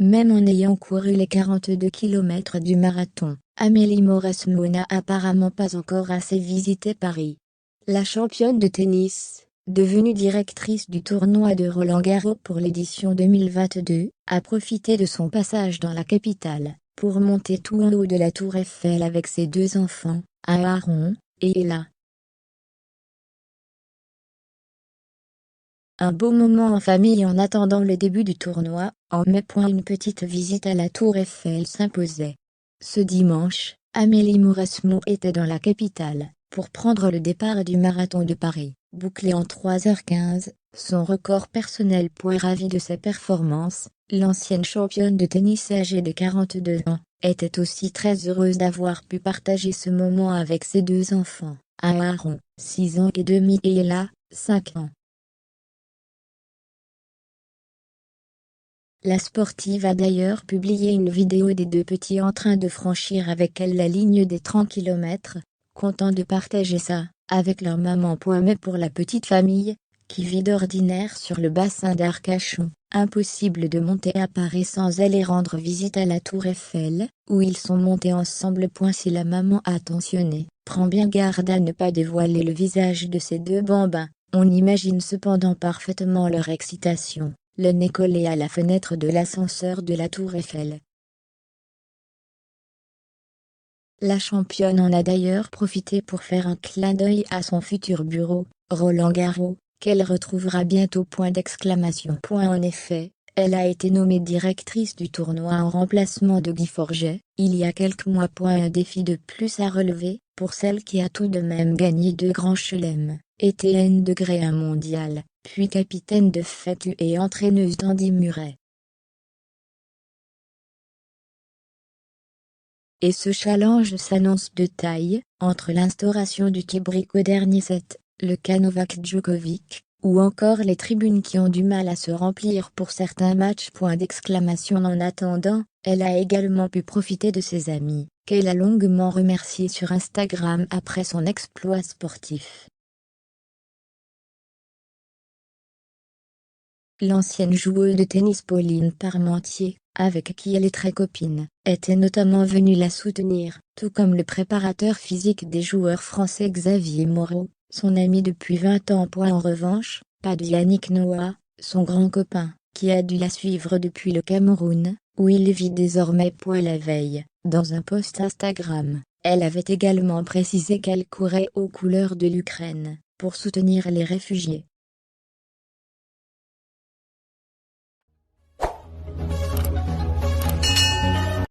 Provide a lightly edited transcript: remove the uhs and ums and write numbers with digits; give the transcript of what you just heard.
Même en ayant couru les 42 km du marathon, Amélie Mauresmo n'a apparemment pas encore assez visité Paris. La championne de tennis, devenue directrice du tournoi de Roland-Garros pour l'édition 2022, a profité de son passage dans la capitale pour monter tout en haut de la tour Eiffel avec ses 2 enfants, Aaron et Ella. Un beau moment en famille en attendant le début du tournoi, en mai. Une petite visite à la tour Eiffel s'imposait. Ce dimanche, Amélie Mauresmo était dans la capitale, pour prendre le départ du marathon de Paris, bouclé en 3h15, son record personnel. Ravie de sa performance, l'ancienne championne de tennis âgée de 42 ans, était aussi très heureuse d'avoir pu partager ce moment avec ses 2 enfants, Aaron, 6 ans et demi et Ella, 5 ans. La sportive a d'ailleurs publié une vidéo des 2 petits en train de franchir avec elle la ligne des 30 km, content de partager ça avec leur maman. Mais pour la petite famille, qui vit d'ordinaire sur le bassin d'Arcachon, impossible de monter à Paris sans aller rendre visite à la tour Eiffel, où ils sont montés ensemble. Si la maman attentionnée prend bien garde à ne pas dévoiler le visage de ces 2 bambins, on imagine cependant parfaitement leur excitation, le nez collé à la fenêtre de l'ascenseur de la tour Eiffel. La championne en a d'ailleurs profité pour faire un clin d'œil à son futur bureau, Roland-Garros, qu'elle retrouvera bientôt. En effet, elle a été nommée directrice du tournoi en remplacement de Guy Forget, il y a quelques mois. Un défi de plus à relever, pour celle qui a tout de même gagné 2 grands chelems, été N°1 mondial, puis capitaine de FETU et entraîneuse d'Andy Murray. Et ce challenge s'annonce de taille, entre l'instauration du tie-break au dernier set, le cas Novak Djokovic, ou encore les tribunes qui ont du mal à se remplir pour certains matchs. En attendant, elle a également pu profiter de ses amis, qu'elle a longuement remerciés sur Instagram après son exploit sportif. L'ancienne joueuse de tennis Pauline Parmentier, avec qui elle est très copine, était notamment venue la soutenir, tout comme le préparateur physique des joueurs français Xavier Moreau, son ami depuis 20 ans. En revanche, pas de Yannick Noah, son grand copain, qui a dû la suivre depuis le Cameroun, où il vit désormais. La veille, dans un post Instagram, elle avait également précisé qu'elle courait aux couleurs de l'Ukraine, pour soutenir les réfugiés.